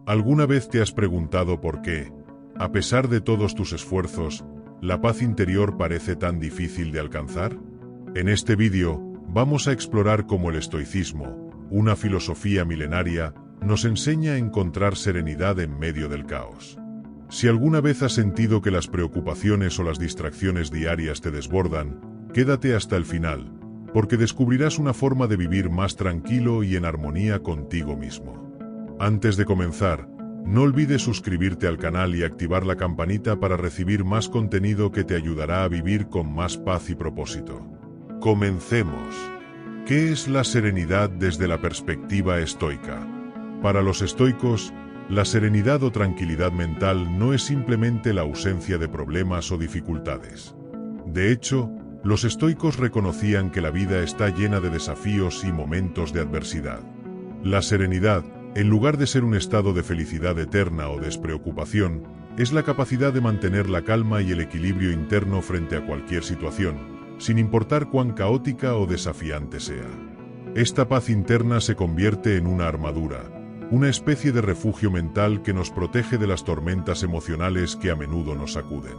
¿Alguna vez te has preguntado por qué, a pesar de todos tus esfuerzos, la paz interior parece tan difícil de alcanzar? En este vídeo, vamos a explorar cómo el estoicismo, una filosofía milenaria, nos enseña a encontrar serenidad en medio del caos. Si alguna vez has sentido que las preocupaciones o las distracciones diarias te desbordan, quédate hasta el final, porque descubrirás una forma de vivir más tranquilo y en armonía contigo mismo. Antes de comenzar, no olvides suscribirte al canal y activar la campanita para recibir más contenido que te ayudará a vivir con más paz y propósito. Comencemos. ¿Qué es la serenidad desde la perspectiva estoica? Para los estoicos, la serenidad o tranquilidad mental no es simplemente la ausencia de problemas o dificultades. De hecho, los estoicos reconocían que la vida está llena de desafíos y momentos de adversidad. La serenidad, en lugar de ser un estado de felicidad eterna o despreocupación, es la capacidad de mantener la calma y el equilibrio interno frente a cualquier situación, sin importar cuán caótica o desafiante sea. Esta paz interna se convierte en una armadura, una especie de refugio mental que nos protege de las tormentas emocionales que a menudo nos sacuden.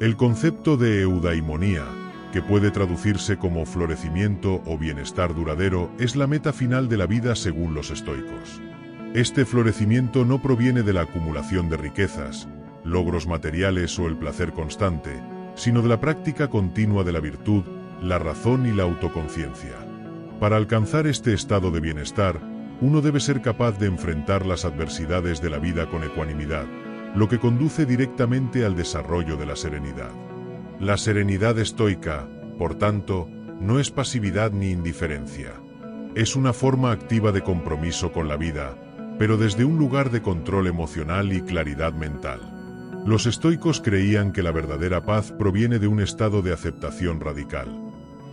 El concepto de eudaimonía, que puede traducirse como florecimiento o bienestar duradero, es la meta final de la vida según los estoicos. Este florecimiento no proviene de la acumulación de riquezas, logros materiales o el placer constante, sino de la práctica continua de la virtud, la razón y la autoconciencia. Para alcanzar este estado de bienestar, uno debe ser capaz de enfrentar las adversidades de la vida con ecuanimidad, lo que conduce directamente al desarrollo de la serenidad. La serenidad estoica, por tanto, no es pasividad ni indiferencia. Es una forma activa de compromiso con la vida, pero desde un lugar de control emocional y claridad mental. Los estoicos creían que la verdadera paz proviene de un estado de aceptación radical.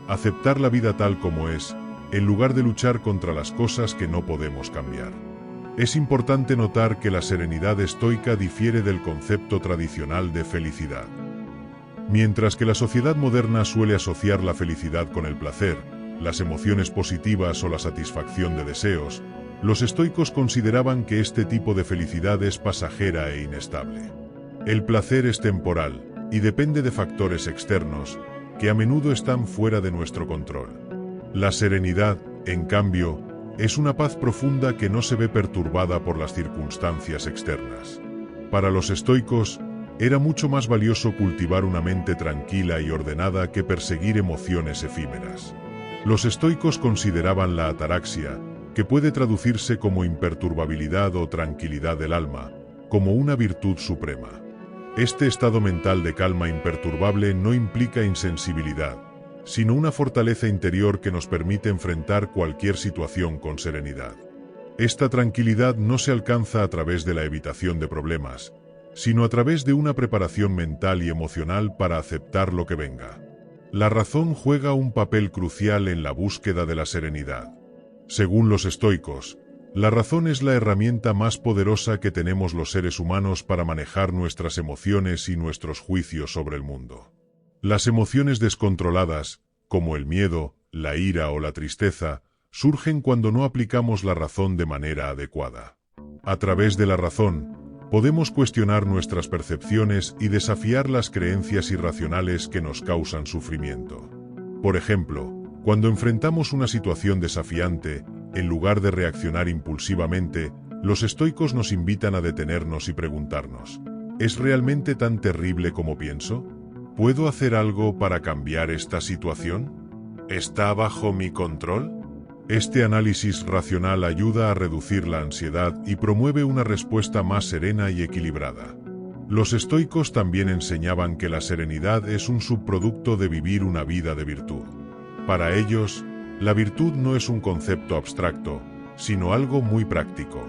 Aceptar la vida tal como es, en lugar de luchar contra las cosas que no podemos cambiar. Es importante notar que la serenidad estoica difiere del concepto tradicional de felicidad. Mientras que la sociedad moderna suele asociar la felicidad con el placer, las emociones positivas o la satisfacción de deseos, los estoicos consideraban que este tipo de felicidad es pasajera e inestable. El placer es temporal y depende de factores externos, que a menudo están fuera de nuestro control. La serenidad, en cambio, es una paz profunda que no se ve perturbada por las circunstancias externas. Para los estoicos, era mucho más valioso cultivar una mente tranquila y ordenada que perseguir emociones efímeras. Los estoicos consideraban la ataraxia, que puede traducirse como imperturbabilidad o tranquilidad del alma, como una virtud suprema. Este estado mental de calma imperturbable no implica insensibilidad, sino una fortaleza interior que nos permite enfrentar cualquier situación con serenidad. Esta tranquilidad no se alcanza a través de la evitación de problemas, sino a través de una preparación mental y emocional para aceptar lo que venga. La razón juega un papel crucial en la búsqueda de la serenidad. Según los estoicos, la razón es la herramienta más poderosa que tenemos los seres humanos para manejar nuestras emociones y nuestros juicios sobre el mundo. Las emociones descontroladas, como el miedo, la ira o la tristeza, surgen cuando no aplicamos la razón de manera adecuada. A través de la razón, podemos cuestionar nuestras percepciones y desafiar las creencias irracionales que nos causan sufrimiento. Por ejemplo, cuando enfrentamos una situación desafiante, en lugar de reaccionar impulsivamente, los estoicos nos invitan a detenernos y preguntarnos: ¿es realmente tan terrible como pienso? ¿Puedo hacer algo para cambiar esta situación? ¿Está bajo mi control? Este análisis racional ayuda a reducir la ansiedad y promueve una respuesta más serena y equilibrada. Los estoicos también enseñaban que la serenidad es un subproducto de vivir una vida de virtud. Para ellos, la virtud no es un concepto abstracto, sino algo muy práctico.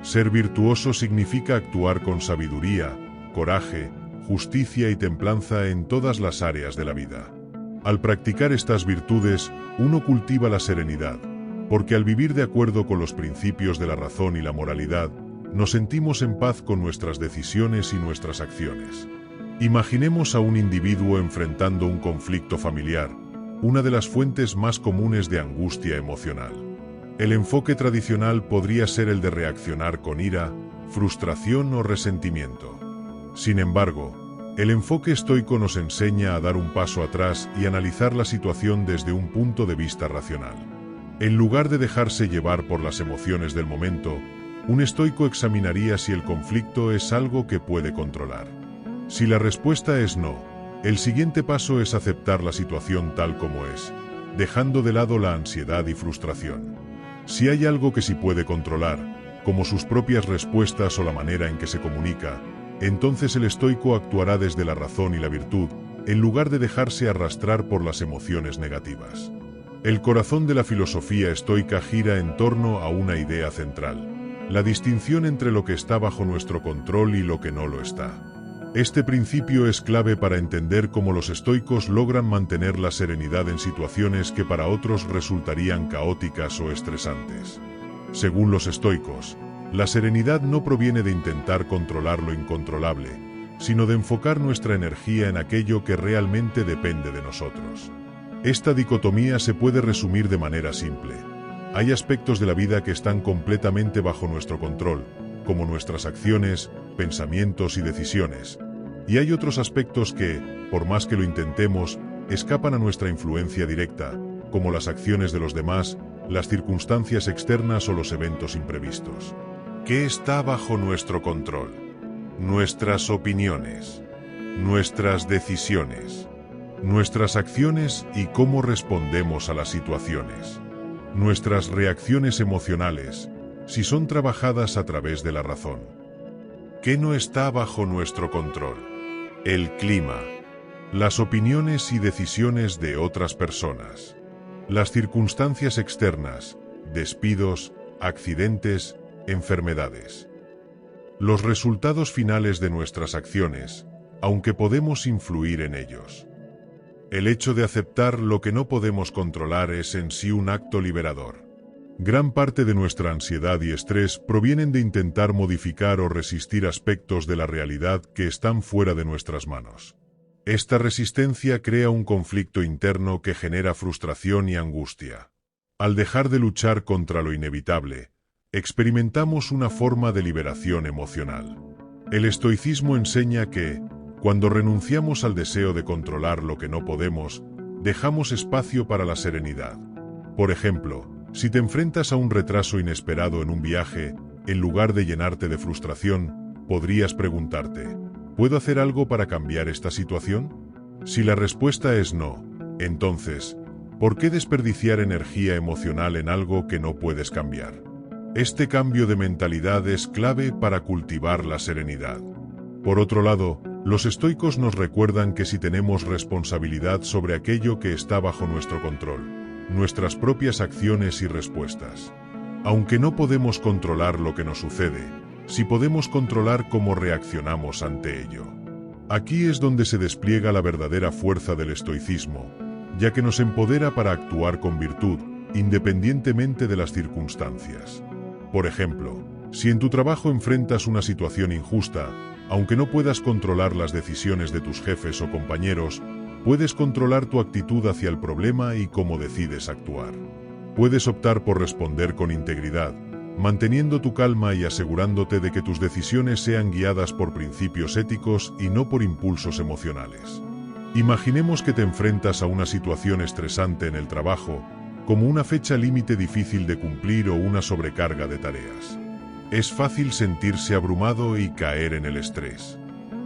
Ser virtuoso significa actuar con sabiduría, coraje, justicia y templanza en todas las áreas de la vida. Al practicar estas virtudes, uno cultiva la serenidad, porque al vivir de acuerdo con los principios de la razón y la moralidad, nos sentimos en paz con nuestras decisiones y nuestras acciones. Imaginemos a un individuo enfrentando un conflicto familiar, una de las fuentes más comunes de angustia emocional. El enfoque tradicional podría ser el de reaccionar con ira, frustración o resentimiento. Sin embargo, el enfoque estoico nos enseña a dar un paso atrás y analizar la situación desde un punto de vista racional. En lugar de dejarse llevar por las emociones del momento, un estoico examinaría si el conflicto es algo que puede controlar. Si la respuesta es no, el siguiente paso es aceptar la situación tal como es, dejando de lado la ansiedad y frustración. Si hay algo que sí puede controlar, como sus propias respuestas o la manera en que se comunica, entonces el estoico actuará desde la razón y la virtud, en lugar de dejarse arrastrar por las emociones negativas. El corazón de la filosofía estoica gira en torno a una idea central: la distinción entre lo que está bajo nuestro control y lo que no lo está. Este principio es clave para entender cómo los estoicos logran mantener la serenidad en situaciones que para otros resultarían caóticas o estresantes. Según los estoicos, la serenidad no proviene de intentar controlar lo incontrolable, sino de enfocar nuestra energía en aquello que realmente depende de nosotros. Esta dicotomía se puede resumir de manera simple. Hay aspectos de la vida que están completamente bajo nuestro control, como nuestras acciones, pensamientos y decisiones. Y hay otros aspectos que, por más que lo intentemos, escapan a nuestra influencia directa, como las acciones de los demás, las circunstancias externas o los eventos imprevistos. ¿Qué está bajo nuestro control? Nuestras opiniones, nuestras decisiones, nuestras acciones y cómo respondemos a las situaciones. Nuestras reacciones emocionales, si son trabajadas a través de la razón. ¿Qué no está bajo nuestro control? El clima, las opiniones y decisiones de otras personas, las circunstancias externas, despidos, accidentes, enfermedades. Los resultados finales de nuestras acciones, aunque podemos influir en ellos. El hecho de aceptar lo que no podemos controlar es en sí un acto liberador. Gran parte de nuestra ansiedad y estrés provienen de intentar modificar o resistir aspectos de la realidad que están fuera de nuestras manos. Esta resistencia crea un conflicto interno que genera frustración y angustia. Al dejar de luchar contra lo inevitable, experimentamos una forma de liberación emocional. El estoicismo enseña que, cuando renunciamos al deseo de controlar lo que no podemos, dejamos espacio para la serenidad. Por ejemplo, si te enfrentas a un retraso inesperado en un viaje, en lugar de llenarte de frustración, podrías preguntarte: ¿puedo hacer algo para cambiar esta situación? Si la respuesta es no, entonces, ¿por qué desperdiciar energía emocional en algo que no puedes cambiar? Este cambio de mentalidad es clave para cultivar la serenidad. Por otro lado, los estoicos nos recuerdan que si tenemos responsabilidad sobre aquello que está bajo nuestro control, nuestras propias acciones y respuestas. Aunque no podemos controlar lo que nos sucede, sí podemos controlar cómo reaccionamos ante ello. Aquí es donde se despliega la verdadera fuerza del estoicismo, ya que nos empodera para actuar con virtud, independientemente de las circunstancias. Por ejemplo, si en tu trabajo enfrentas una situación injusta, aunque no puedas controlar las decisiones de tus jefes o compañeros, puedes controlar tu actitud hacia el problema y cómo decides actuar. Puedes optar por responder con integridad, manteniendo tu calma y asegurándote de que tus decisiones sean guiadas por principios éticos y no por impulsos emocionales. Imaginemos que te enfrentas a una situación estresante en el trabajo, como una fecha límite difícil de cumplir o una sobrecarga de tareas. Es fácil sentirse abrumado y caer en el estrés.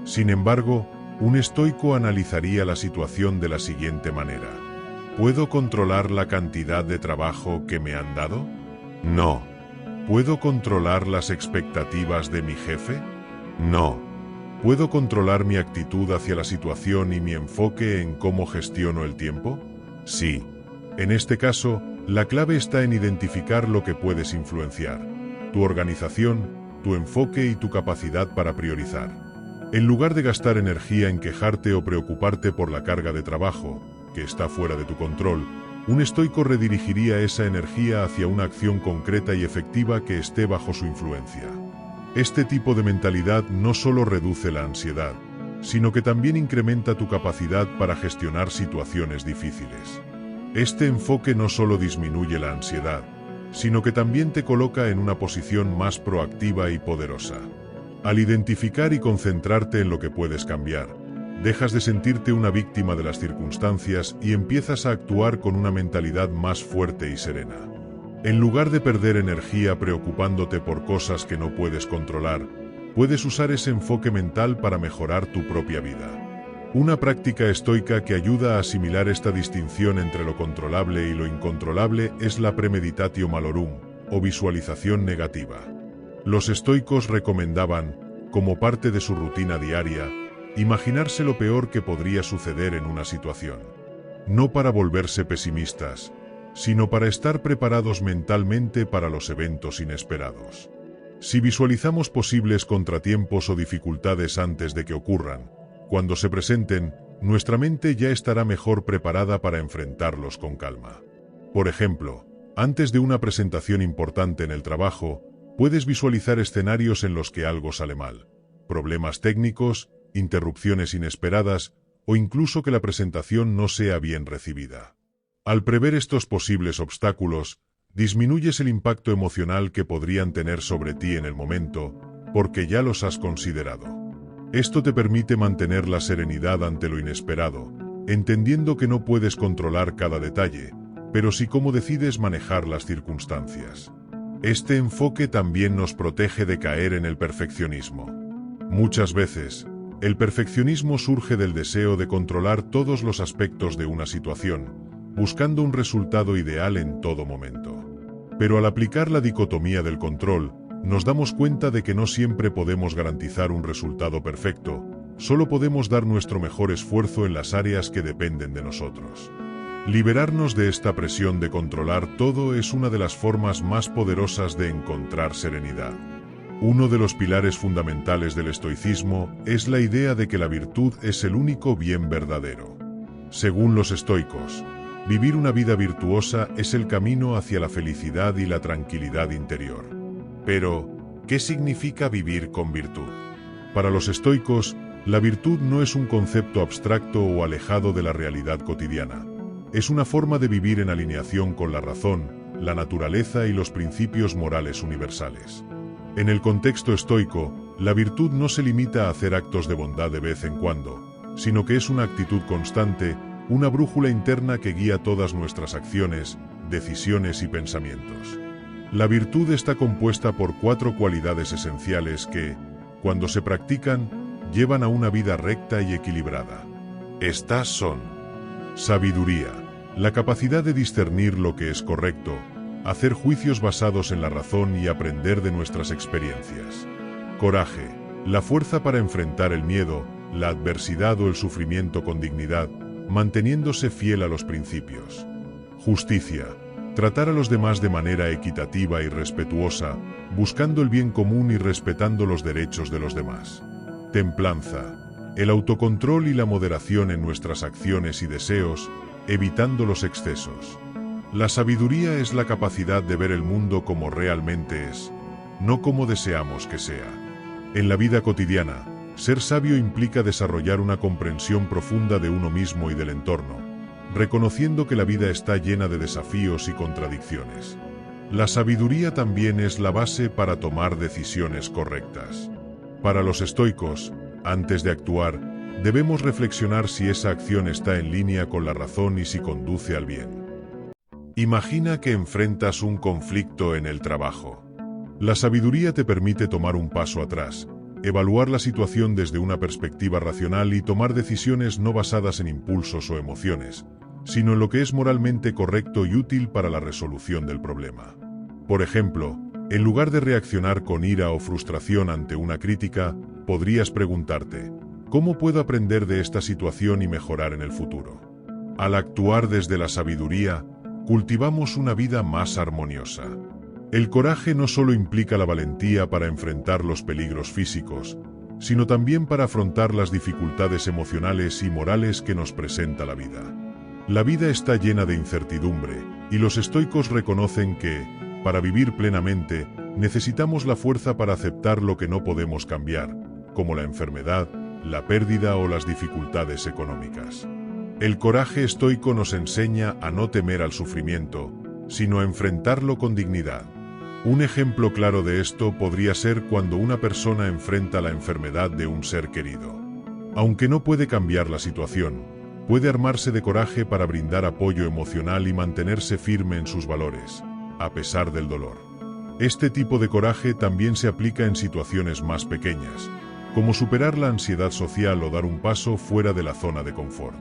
Sin embargo, un estoico analizaría la situación de la siguiente manera: ¿puedo controlar la cantidad de trabajo que me han dado? No. ¿Puedo controlar las expectativas de mi jefe? No. ¿Puedo controlar mi actitud hacia la situación y mi enfoque en cómo gestiono el tiempo? Sí. En este caso, la clave está en identificar lo que puedes influenciar: tu organización, tu enfoque y tu capacidad para priorizar. En lugar de gastar energía en quejarte o preocuparte por la carga de trabajo, que está fuera de tu control, un estoico redirigiría esa energía hacia una acción concreta y efectiva que esté bajo su influencia. Este tipo de mentalidad no solo reduce la ansiedad, sino que también incrementa tu capacidad para gestionar situaciones difíciles. Este enfoque no solo disminuye la ansiedad, sino que también te coloca en una posición más proactiva y poderosa. Al identificar y concentrarte en lo que puedes cambiar, dejas de sentirte una víctima de las circunstancias y empiezas a actuar con una mentalidad más fuerte y serena. En lugar de perder energía preocupándote por cosas que no puedes controlar, puedes usar ese enfoque mental para mejorar tu propia vida. Una práctica estoica que ayuda a asimilar esta distinción entre lo controlable y lo incontrolable es la premeditatio malorum, o visualización negativa. Los estoicos recomendaban, como parte de su rutina diaria, imaginarse lo peor que podría suceder en una situación. No para volverse pesimistas, sino para estar preparados mentalmente para los eventos inesperados. Si visualizamos posibles contratiempos o dificultades antes de que ocurran, cuando se presenten, nuestra mente ya estará mejor preparada para enfrentarlos con calma. Por ejemplo, antes de una presentación importante en el trabajo, puedes visualizar escenarios en los que algo sale mal, problemas técnicos, interrupciones inesperadas o incluso que la presentación no sea bien recibida. Al prever estos posibles obstáculos, disminuyes el impacto emocional que podrían tener sobre ti en el momento, porque ya los has considerado. Esto te permite mantener la serenidad ante lo inesperado, entendiendo que no puedes controlar cada detalle, pero sí cómo decides manejar las circunstancias. Este enfoque también nos protege de caer en el perfeccionismo. Muchas veces, el perfeccionismo surge del deseo de controlar todos los aspectos de una situación, buscando un resultado ideal en todo momento. Pero al aplicar la dicotomía del control, nos damos cuenta de que no siempre podemos garantizar un resultado perfecto, solo podemos dar nuestro mejor esfuerzo en las áreas que dependen de nosotros. Liberarnos de esta presión de controlar todo es una de las formas más poderosas de encontrar serenidad. Uno de los pilares fundamentales del estoicismo es la idea de que la virtud es el único bien verdadero. Según los estoicos, vivir una vida virtuosa es el camino hacia la felicidad y la tranquilidad interior. Pero, ¿qué significa vivir con virtud? Para los estoicos, la virtud no es un concepto abstracto o alejado de la realidad cotidiana. Es una forma de vivir en alineación con la razón, la naturaleza y los principios morales universales. En el contexto estoico, la virtud no se limita a hacer actos de bondad de vez en cuando, sino que es una actitud constante, una brújula interna que guía todas nuestras acciones, decisiones y pensamientos. La virtud está compuesta por 4 cualidades esenciales que, cuando se practican, llevan a una vida recta y equilibrada. Estas son: sabiduría, la capacidad de discernir lo que es correcto, hacer juicios basados en la razón y aprender de nuestras experiencias. Coraje, la fuerza para enfrentar el miedo, la adversidad o el sufrimiento con dignidad, manteniéndose fiel a los principios. Justicia, tratar a los demás de manera equitativa y respetuosa, buscando el bien común y respetando los derechos de los demás. Templanza, el autocontrol y la moderación en nuestras acciones y deseos, evitando los excesos. La sabiduría es la capacidad de ver el mundo como realmente es, no como deseamos que sea. En la vida cotidiana, ser sabio implica desarrollar una comprensión profunda de uno mismo y del entorno, reconociendo que la vida está llena de desafíos y contradicciones. La sabiduría también es la base para tomar decisiones correctas. Para los estoicos, antes de actuar, debemos reflexionar si esa acción está en línea con la razón y si conduce al bien. Imagina que enfrentas un conflicto en el trabajo. La sabiduría te permite tomar un paso atrás, evaluar la situación desde una perspectiva racional y tomar decisiones no basadas en impulsos o emociones, sino en lo que es moralmente correcto y útil para la resolución del problema. Por ejemplo, en lugar de reaccionar con ira o frustración ante una crítica, podrías preguntarte: ¿cómo puedo aprender de esta situación y mejorar en el futuro? Al actuar desde la sabiduría, cultivamos una vida más armoniosa. El coraje no solo implica la valentía para enfrentar los peligros físicos, sino también para afrontar las dificultades emocionales y morales que nos presenta la vida. La vida está llena de incertidumbre, y los estoicos reconocen que, para vivir plenamente, necesitamos la fuerza para aceptar lo que no podemos cambiar, como la enfermedad, la pérdida o las dificultades económicas. El coraje estoico nos enseña a no temer al sufrimiento, sino a enfrentarlo con dignidad. Un ejemplo claro de esto podría ser cuando una persona enfrenta la enfermedad de un ser querido. Aunque no puede cambiar la situación, puede armarse de coraje para brindar apoyo emocional y mantenerse firme en sus valores, a pesar del dolor. Este tipo de coraje también se aplica en situaciones más pequeñas, como superar la ansiedad social o dar un paso fuera de la zona de confort.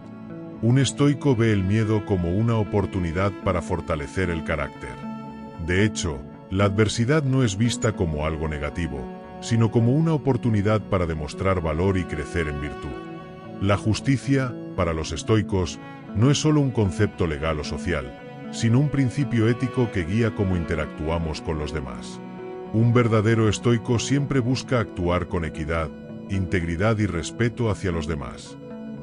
Un estoico ve el miedo como una oportunidad para fortalecer el carácter. De hecho, la adversidad no es vista como algo negativo, sino como una oportunidad para demostrar valor y crecer en virtud. La justicia, para los estoicos, no es solo un concepto legal o social, sino un principio ético que guía cómo interactuamos con los demás. Un verdadero estoico siempre busca actuar con equidad, integridad y respeto hacia los demás.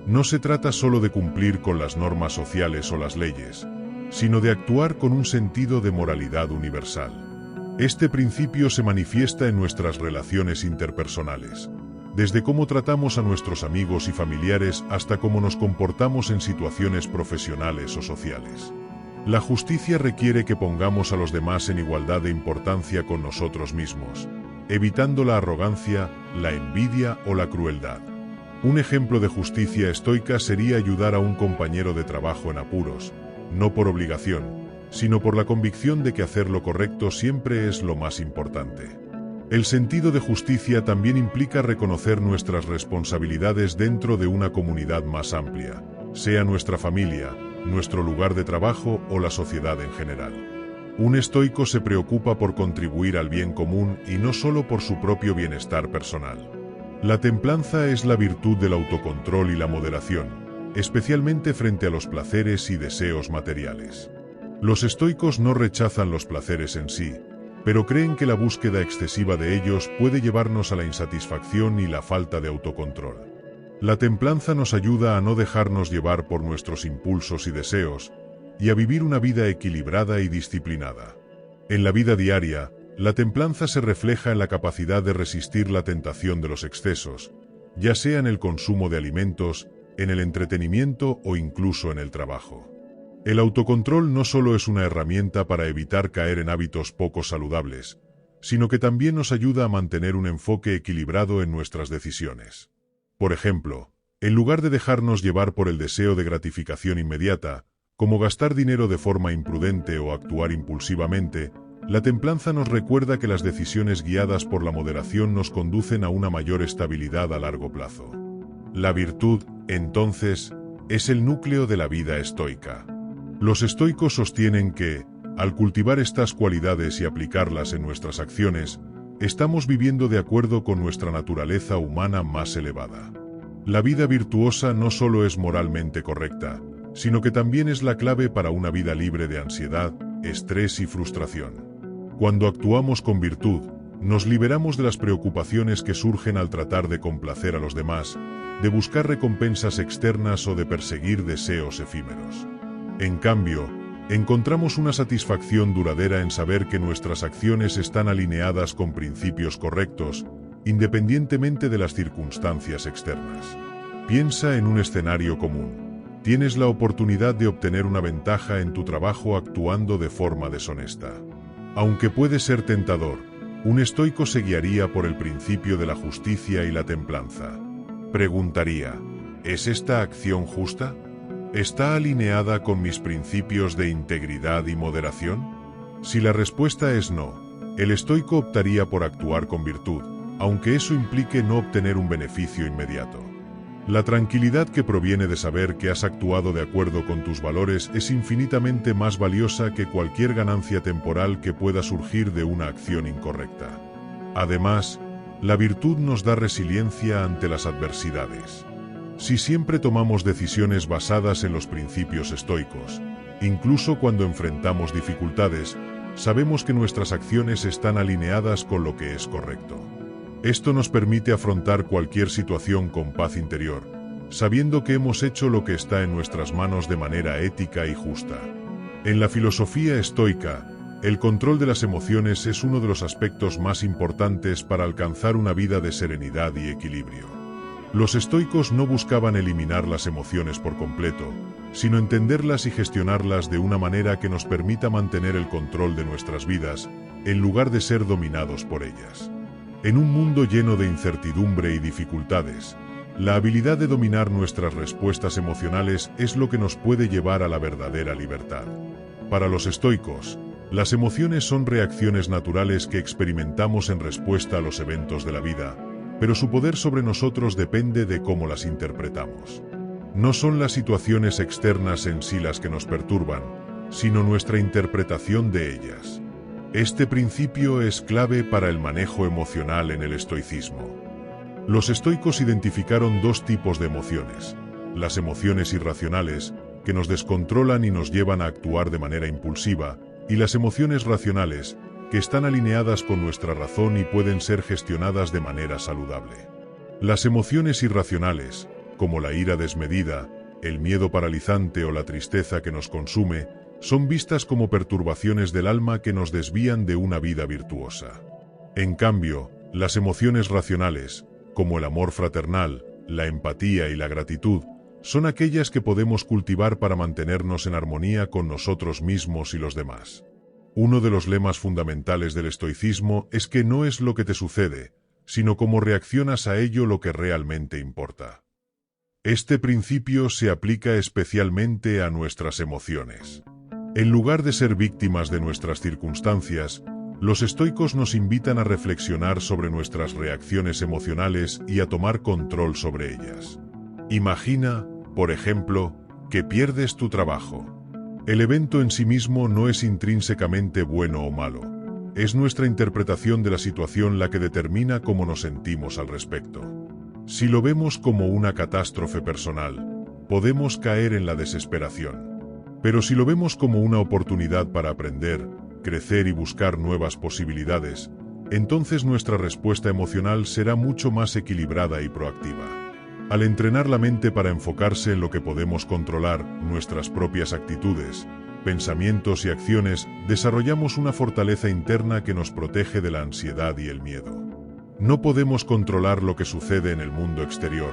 No se trata solo de cumplir con las normas sociales o las leyes, sino de actuar con un sentido de moralidad universal. Este principio se manifiesta en nuestras relaciones interpersonales, desde cómo tratamos a nuestros amigos y familiares hasta cómo nos comportamos en situaciones profesionales o sociales. La justicia requiere que pongamos a los demás en igualdad de importancia con nosotros mismos, evitando la arrogancia, la envidia o la crueldad. Un ejemplo de justicia estoica sería ayudar a un compañero de trabajo en apuros, no por obligación, sino por la convicción de que hacer lo correcto siempre es lo más importante. El sentido de justicia también implica reconocer nuestras responsabilidades dentro de una comunidad más amplia, sea nuestra familia, nuestro lugar de trabajo o la sociedad en general. Un estoico se preocupa por contribuir al bien común y no solo por su propio bienestar personal. La templanza es la virtud del autocontrol y la moderación, especialmente frente a los placeres y deseos materiales. Los estoicos no rechazan los placeres en sí, pero creen que la búsqueda excesiva de ellos puede llevarnos a la insatisfacción y la falta de autocontrol. La templanza nos ayuda a no dejarnos llevar por nuestros impulsos y deseos, y a vivir una vida equilibrada y disciplinada. En la vida diaria, la templanza se refleja en la capacidad de resistir la tentación de los excesos, ya sea en el consumo de alimentos, en el entretenimiento o incluso en el trabajo. El autocontrol no solo es una herramienta para evitar caer en hábitos poco saludables, sino que también nos ayuda a mantener un enfoque equilibrado en nuestras decisiones. Por ejemplo, en lugar de dejarnos llevar por el deseo de gratificación inmediata, como gastar dinero de forma imprudente o actuar impulsivamente, la templanza nos recuerda que las decisiones guiadas por la moderación nos conducen a una mayor estabilidad a largo plazo. La virtud, entonces, es el núcleo de la vida estoica. Los estoicos sostienen que, al cultivar estas cualidades y aplicarlas en nuestras acciones, estamos viviendo de acuerdo con nuestra naturaleza humana más elevada. La vida virtuosa no solo es moralmente correcta, sino que también es la clave para una vida libre de ansiedad, estrés y frustración. Cuando actuamos con virtud, nos liberamos de las preocupaciones que surgen al tratar de complacer a los demás, de buscar recompensas externas o de perseguir deseos efímeros. En cambio, encontramos una satisfacción duradera en saber que nuestras acciones están alineadas con principios correctos, independientemente de las circunstancias externas. Piensa en un escenario común. Tienes la oportunidad de obtener una ventaja en tu trabajo actuando de forma deshonesta. Aunque puede ser tentador, un estoico se guiaría por el principio de la justicia y la templanza. Preguntaría, ¿es esta acción justa? ¿Está alineada con mis principios de integridad y moderación? Si la respuesta es no, el estoico optaría por actuar con virtud, aunque eso implique no obtener un beneficio inmediato. La tranquilidad que proviene de saber que has actuado de acuerdo con tus valores es infinitamente más valiosa que cualquier ganancia temporal que pueda surgir de una acción incorrecta. Además, la virtud nos da resiliencia ante las adversidades. Si siempre tomamos decisiones basadas en los principios estoicos, incluso cuando enfrentamos dificultades, sabemos que nuestras acciones están alineadas con lo que es correcto. Esto nos permite afrontar cualquier situación con paz interior, sabiendo que hemos hecho lo que está en nuestras manos de manera ética y justa. En la filosofía estoica, el control de las emociones es uno de los aspectos más importantes para alcanzar una vida de serenidad y equilibrio. Los estoicos no buscaban eliminar las emociones por completo, sino entenderlas y gestionarlas de una manera que nos permita mantener el control de nuestras vidas, en lugar de ser dominados por ellas. En un mundo lleno de incertidumbre y dificultades, la habilidad de dominar nuestras respuestas emocionales es lo que nos puede llevar a la verdadera libertad. Para los estoicos, las emociones son reacciones naturales que experimentamos en respuesta a los eventos de la vida, pero su poder sobre nosotros depende de cómo las interpretamos. No son las situaciones externas en sí las que nos perturban, sino nuestra interpretación de ellas. Este principio es clave para el manejo emocional en el estoicismo. Los estoicos identificaron dos tipos de emociones: las emociones irracionales, que nos descontrolan y nos llevan a actuar de manera impulsiva, y las emociones racionales, que están alineadas con nuestra razón y pueden ser gestionadas de manera saludable. Las emociones irracionales, como la ira desmedida, el miedo paralizante o la tristeza que nos consume, son vistas como perturbaciones del alma que nos desvían de una vida virtuosa. En cambio, las emociones racionales, como el amor fraternal, la empatía y la gratitud, son aquellas que podemos cultivar para mantenernos en armonía con nosotros mismos y los demás. Uno de los lemas fundamentales del estoicismo es que no es lo que te sucede, sino cómo reaccionas a ello lo que realmente importa. Este principio se aplica especialmente a nuestras emociones. En lugar de ser víctimas de nuestras circunstancias, los estoicos nos invitan a reflexionar sobre nuestras reacciones emocionales y a tomar control sobre ellas. Imagina, por ejemplo, que pierdes tu trabajo. El evento en sí mismo no es intrínsecamente bueno o malo. Es nuestra interpretación de la situación la que determina cómo nos sentimos al respecto. Si lo vemos como una catástrofe personal, podemos caer en la desesperación. Pero si lo vemos como una oportunidad para aprender, crecer y buscar nuevas posibilidades, entonces nuestra respuesta emocional será mucho más equilibrada y proactiva. Al entrenar la mente para enfocarse en lo que podemos controlar, nuestras propias actitudes, pensamientos y acciones, desarrollamos una fortaleza interna que nos protege de la ansiedad y el miedo. No podemos controlar lo que sucede en el mundo exterior,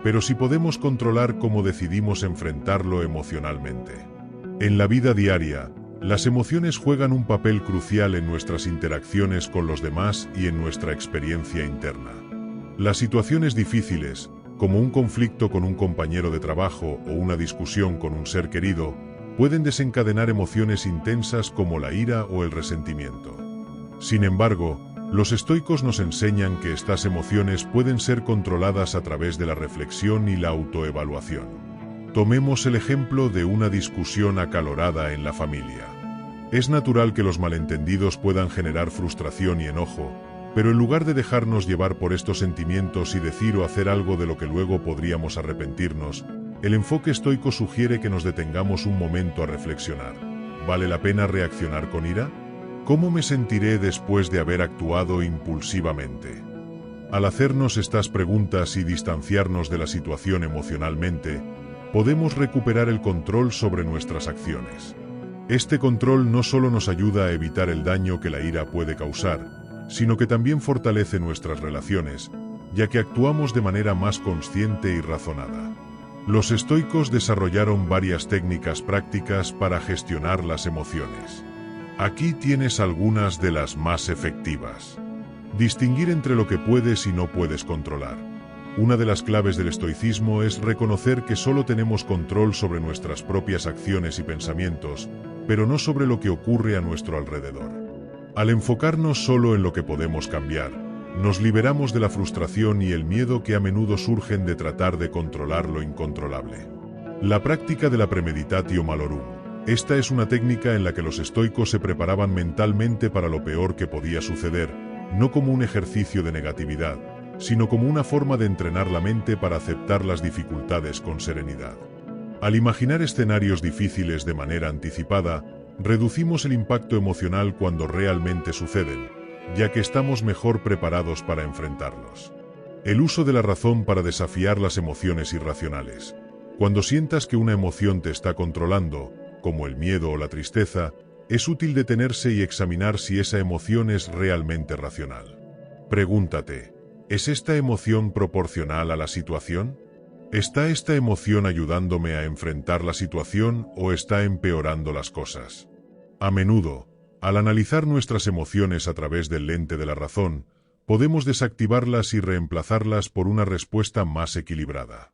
pero sí podemos controlar cómo decidimos enfrentarlo emocionalmente. En la vida diaria, las emociones juegan un papel crucial en nuestras interacciones con los demás y en nuestra experiencia interna. Las situaciones difíciles, como un conflicto con un compañero de trabajo o una discusión con un ser querido, pueden desencadenar emociones intensas como la ira o el resentimiento. Sin embargo, los estoicos nos enseñan que estas emociones pueden ser controladas a través de la reflexión y la autoevaluación. Tomemos el ejemplo de una discusión acalorada en la familia. Es natural que los malentendidos puedan generar frustración y enojo, pero en lugar de dejarnos llevar por estos sentimientos y decir o hacer algo de lo que luego podríamos arrepentirnos, el enfoque estoico sugiere que nos detengamos un momento a reflexionar. ¿Vale la pena reaccionar con ira? ¿Cómo me sentiré después de haber actuado impulsivamente? Al hacernos estas preguntas y distanciarnos de la situación emocionalmente, podemos recuperar el control sobre nuestras acciones. Este control no solo nos ayuda a evitar el daño que la ira puede causar, sino que también fortalece nuestras relaciones, ya que actuamos de manera más consciente y razonada. Los estoicos desarrollaron varias técnicas prácticas para gestionar las emociones. Aquí tienes algunas de las más efectivas. Distinguir entre lo que puedes y no puedes controlar. Una de las claves del estoicismo es reconocer que solo tenemos control sobre nuestras propias acciones y pensamientos, pero no sobre lo que ocurre a nuestro alrededor. Al enfocarnos solo en lo que podemos cambiar, nos liberamos de la frustración y el miedo que a menudo surgen de tratar de controlar lo incontrolable. La práctica de la premeditatio malorum. Esta es una técnica en la que los estoicos se preparaban mentalmente para lo peor que podía suceder, no como un ejercicio de negatividad, sino como una forma de entrenar la mente para aceptar las dificultades con serenidad. Al imaginar escenarios difíciles de manera anticipada, reducimos el impacto emocional cuando realmente suceden, ya que estamos mejor preparados para enfrentarlos. El uso de la razón para desafiar las emociones irracionales. Cuando sientas que una emoción te está controlando, como el miedo o la tristeza, es útil detenerse y examinar si esa emoción es realmente racional. Pregúntate, ¿es esta emoción proporcional a la situación? ¿Está esta emoción ayudándome a enfrentar la situación o está empeorando las cosas? A menudo, al analizar nuestras emociones a través del lente de la razón, podemos desactivarlas y reemplazarlas por una respuesta más equilibrada.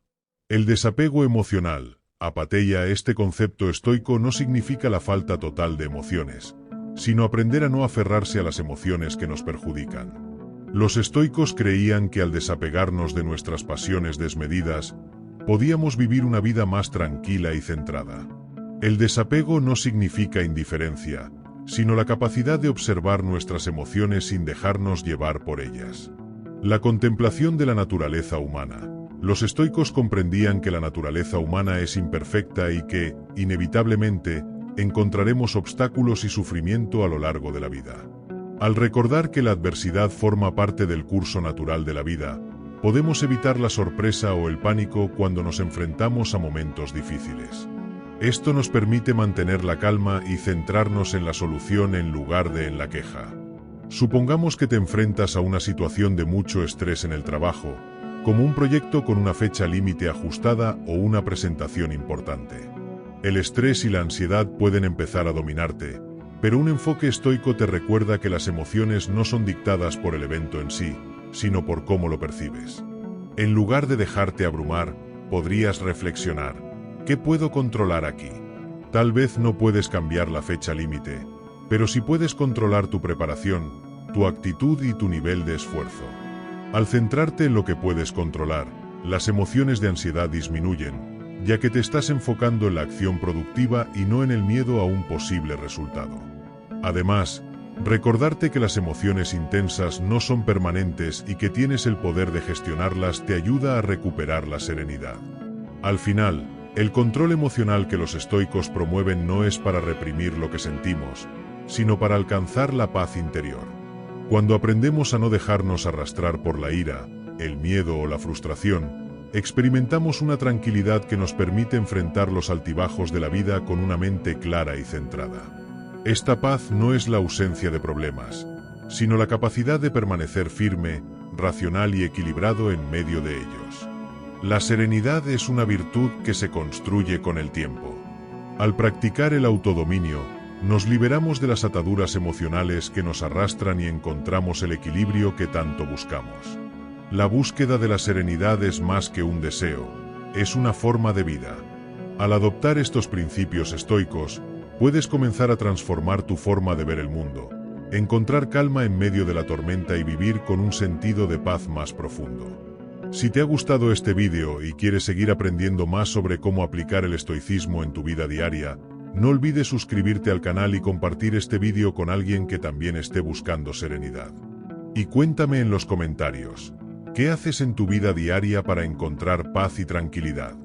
El desapego emocional, apatheia. Este concepto estoico no significa la falta total de emociones, sino aprender a no aferrarse a las emociones que nos perjudican. Los estoicos creían que al desapegarnos de nuestras pasiones desmedidas, podíamos vivir una vida más tranquila y centrada. El desapego no significa indiferencia, sino la capacidad de observar nuestras emociones sin dejarnos llevar por ellas. La contemplación de la naturaleza humana. Los estoicos comprendían que la naturaleza humana es imperfecta y que, inevitablemente, encontraremos obstáculos y sufrimiento a lo largo de la vida. Al recordar que la adversidad forma parte del curso natural de la vida, podemos evitar la sorpresa o el pánico cuando nos enfrentamos a momentos difíciles. Esto nos permite mantener la calma y centrarnos en la solución en lugar de en la queja. Supongamos que te enfrentas a una situación de mucho estrés en el trabajo, como un proyecto con una fecha límite ajustada o una presentación importante. El estrés y la ansiedad pueden empezar a dominarte, pero un enfoque estoico te recuerda que las emociones no son dictadas por el evento en sí, sino por cómo lo percibes. En lugar de dejarte abrumar, podrías reflexionar: ¿qué puedo controlar aquí? Tal vez no puedes cambiar la fecha límite, pero sí puedes controlar tu preparación, tu actitud y tu nivel de esfuerzo. Al centrarte en lo que puedes controlar, las emociones de ansiedad disminuyen, ya que te estás enfocando en la acción productiva y no en el miedo a un posible resultado. Además, recordarte que las emociones intensas no son permanentes y que tienes el poder de gestionarlas te ayuda a recuperar la serenidad. Al final, el control emocional que los estoicos promueven no es para reprimir lo que sentimos, sino para alcanzar la paz interior. Cuando aprendemos a no dejarnos arrastrar por la ira, el miedo o la frustración, experimentamos una tranquilidad que nos permite enfrentar los altibajos de la vida con una mente clara y centrada. Esta paz no es la ausencia de problemas, sino la capacidad de permanecer firme, racional y equilibrado en medio de ellos. La serenidad es una virtud que se construye con el tiempo. Al practicar el autodominio, nos liberamos de las ataduras emocionales que nos arrastran y encontramos el equilibrio que tanto buscamos. La búsqueda de la serenidad es más que un deseo, es una forma de vida. Al adoptar estos principios estoicos, puedes comenzar a transformar tu forma de ver el mundo, encontrar calma en medio de la tormenta y vivir con un sentido de paz más profundo. Si te ha gustado este vídeo y quieres seguir aprendiendo más sobre cómo aplicar el estoicismo en tu vida diaria, no olvides suscribirte al canal y compartir este vídeo con alguien que también esté buscando serenidad. Y cuéntame en los comentarios, ¿qué haces en tu vida diaria para encontrar paz y tranquilidad?